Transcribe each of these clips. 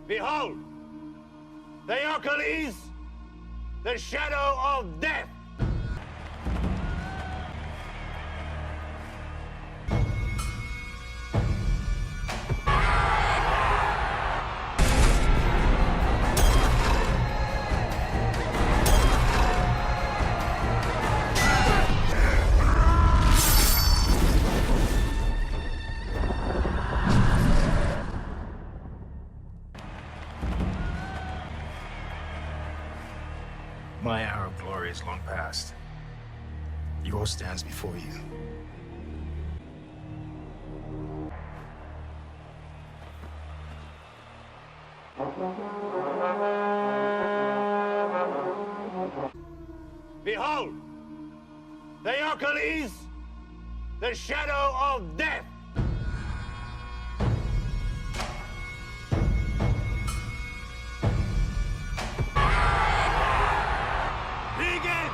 Behold, the Hercules, the shadow of death. My hour of glory is long past. Yours stands before you. Behold, the Hercules, the shadow of death. Begin!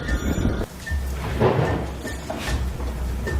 You